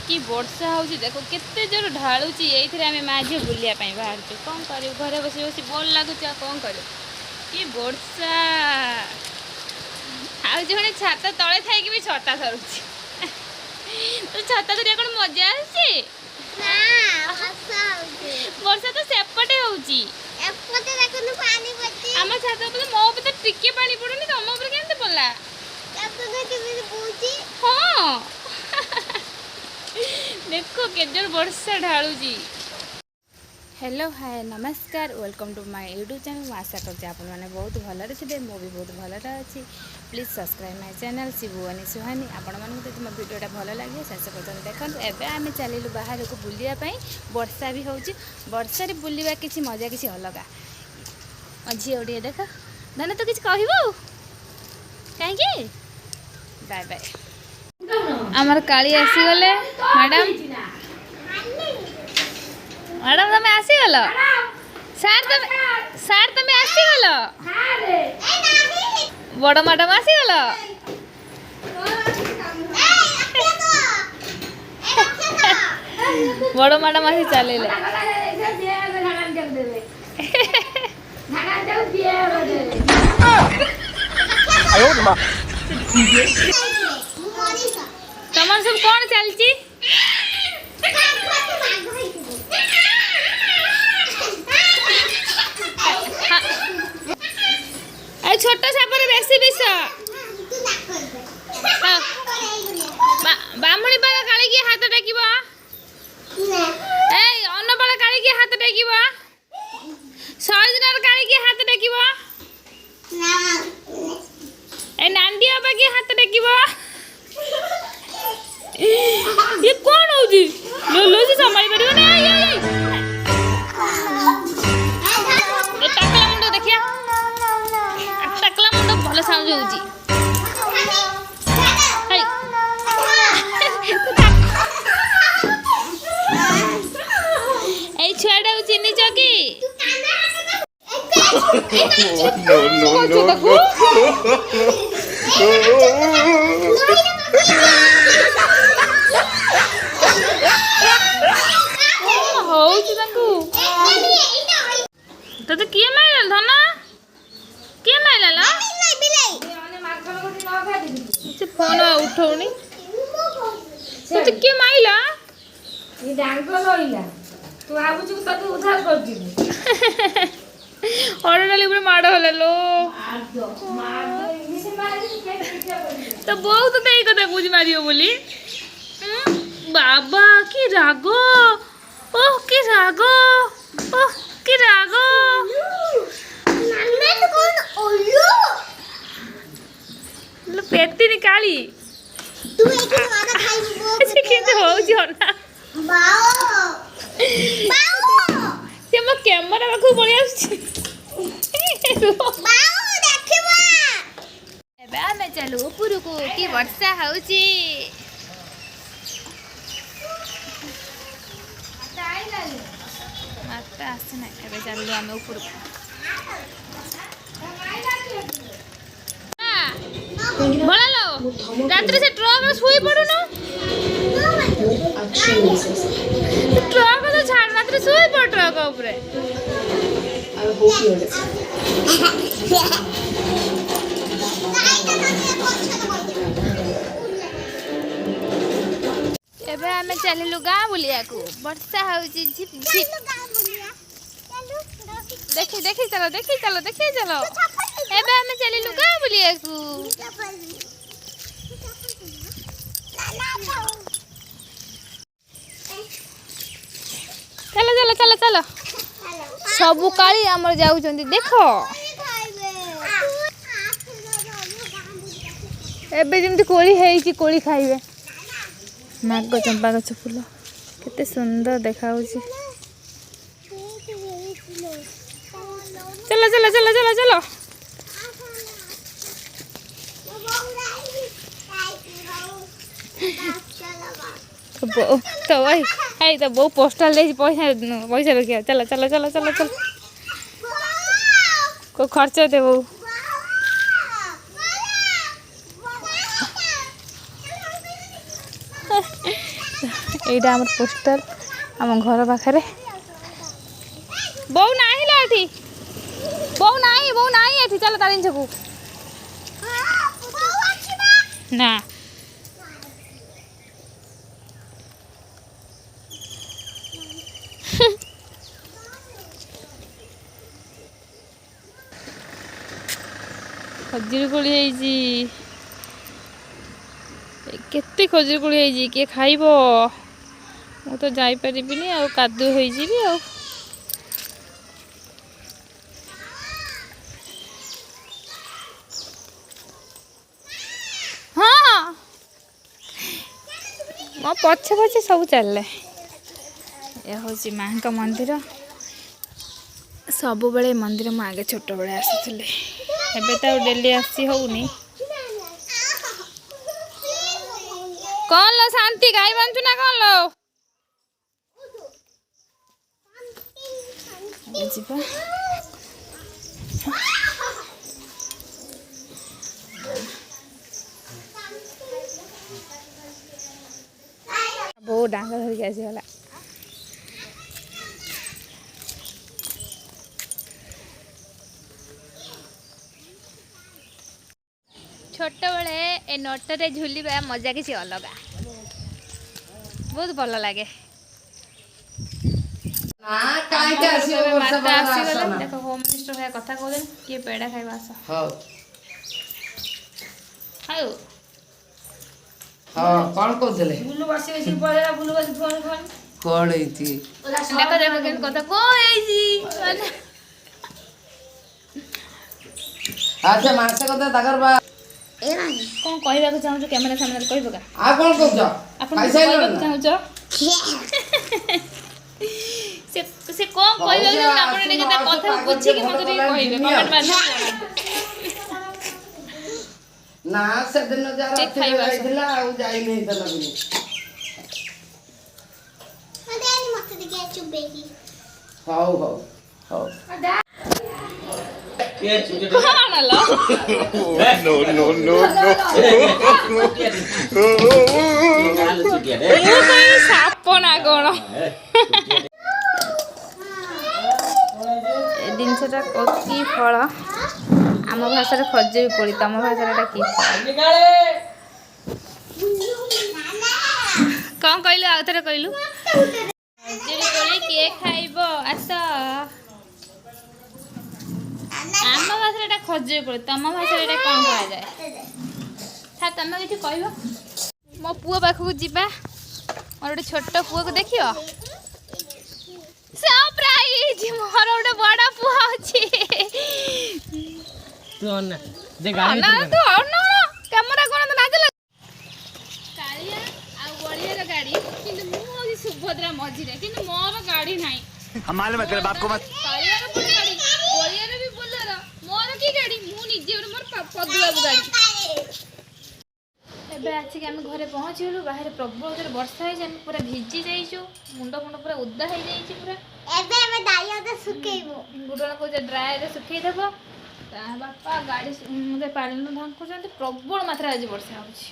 कि वर्षा हो देखो केते जोर ढालुची ये आम माँ झील बुलिया बाहर कौन कर घरे बस बस बोल लगुच कौन कर कि वर्षा आने छात तले थी भी छता धरुची तो छता धरिया कौन मजा आसी वर्षा तो सेपटे होची आम छात मो तो टिके पानी पड़ूनी तुम ऊपर केमती पड़ा हाँ देखो केजर वर्षा ढालुची। हेलो हाय नमस्कार welcome to my YouTube channel. आशा करते आप बहुत भलरे थे मु भी बहुत भलरे अच्छी। प्लीज सब्सक्राइब माय चैनल सिबु सुहानी। आपण मानक यदि मो वीडियोटा भल लगे शेष पर्यटन देखो। एवं आम चलू बाहर को बुलायापी वर्षा भी हो वर्षा बुलवा किसी मजा किसी अलग झील टे देख धन तो किसी कहबू कहीं बाय बाय आमर काली आसीगले मैडम मैडम तुम आसीगल सार तुम आसीगल बड़ मैडम आसीगल बड़ मैडम आसी चले तमर सब कौन चलची छोट सापर बेसी विष बामुणी पाला काली की हाथ टेकिब अन्नपाला काली की हाथ टेकिब सहजनार काली की हाथ टेकिब ए नांदी बाबा की हाथ टेकिब ये कौन होजी लो लो से संभाली परिबो ना ये टकला मुंडो देखिया टकला मुंडो भलो साउंड होजी हाय ए छुआडा चिन्नी चकी नो नो नो तो किए माइल धन किए माइल से फोन उठौनी तो किए माइल ऑर्डर माड़ हले लो तो बहुत तो यही कथा बुझी मारियो बोली बाबा की राग ओह की राग ओह की राग पेटी निकाली से मो कैमरा पाखु पड़ी आमे चलू ऊपर को कि वर्षा होची माता आसना एबे चलू आमे ऊपर भला लो रात्रि से ट्रक में सोई पड़ुनो ट्रक तो छाड़ रात्रि सोई पड़ ट्रक ऊपर एबे आमे चलिलु गाँ बुलिया को वर्षा होची झिप झिप देखी देखी चलो एबे आमे चलिलु गाँ बुलिया को चलो सबु काली आमर जाउचंदी देखो एबे जेमती कोली हेई कोली खाइबे नाग चंपा गछ फूल केते सुंदर देखा चलो तो भाई है तो बहु पोस्टल दे पैसा रखिया चलो को खर्च दे बहु एटा आम पोस्टर आम घर पाखे बो ना बो ना चल तार जिनिस ना खजूरी कोली केते खजूरी कोली किए खाइब मु तो जापरि आ कादु होइजिबी आ हाँ मो पछे पछे सब चलले ये हूँ माँ का मंदिर सब बड़े मंदिर मु आगे छोट बड़े आसुली एबे तो डेली आसी होनी कौन लो शांति गाई बांधु ना कौन लो जीवा बहुत डांग धरिक आसीगला छोट बड़े ए नटरे झुलिबा मजा किसी अलग बहुत भल लगे देख होम मिनिस्टर भाई कथा कहले किए पेड़ा खाइबा आस हाउ हां कोन कहले बुलु बसी बसी पळेला बुलु बसी फोन फोन कोन हेती देखो देखो केन कथा को हेजी अच्छा मानस कथा ताकर बा कौन कहबा को चाहू कैमरा सामने कहबो का आ कोन कहछ अपन कहबा को चाहू से कौन कहबा को अपन ने कथा पूछी कि मते कहबे कमेंट मार ना से दिन जरा खाइला आ जाई नहीं त लगनी मदेनी मत दे चुबेगी हाउ हाउ हाउ ये छुटे कौन लो नो गाल छुटिया दे ये कोई साप ना कोन ए दिन सेटा की फल आम भाषा खजूरी कोली तम भाषा कि कौन कहलु आउ थे कहलु खजूरी कोली किए खाइब आस आम भाषा खजूरी कोली तम भाषा कौन कह जाए था तुम कि कह मो पुओ पाखक जीवा मोर गोटे छोट पुओ को देखियो सरप्राइज मोर गोटे बड़ा पुआ अछि तू ना दे गाड़ी ना तू ना कैमरा कोन तो नाच लग कालिया आ बड़िया रो गाड़ी किंतु मु ओसी सुभद्रा मझी रे किंतु मोर गाड़ी नाही हमारे मतलब बाप को मत कालिया रो पुनी गाड़ी बड़िया रो भी बोलरा मोर की गाड़ी मु निजे मोर पदुआ गाड़ी एबे आछि कि हम घरे पहुंचीलु बाहर प्रबल जोर वर्षा है हम पूरा भिजी जाइछु मुंड मुंड पूरा उद्दा हो जाइछि पूरा एबे हम दाइया दे सुकेइबो गुडला को जे ड्रायर रे सुकेइ देबो ता बापा गाड़ी मुझे पानी धान को प्रबल मात्रा आज वर्षा होछि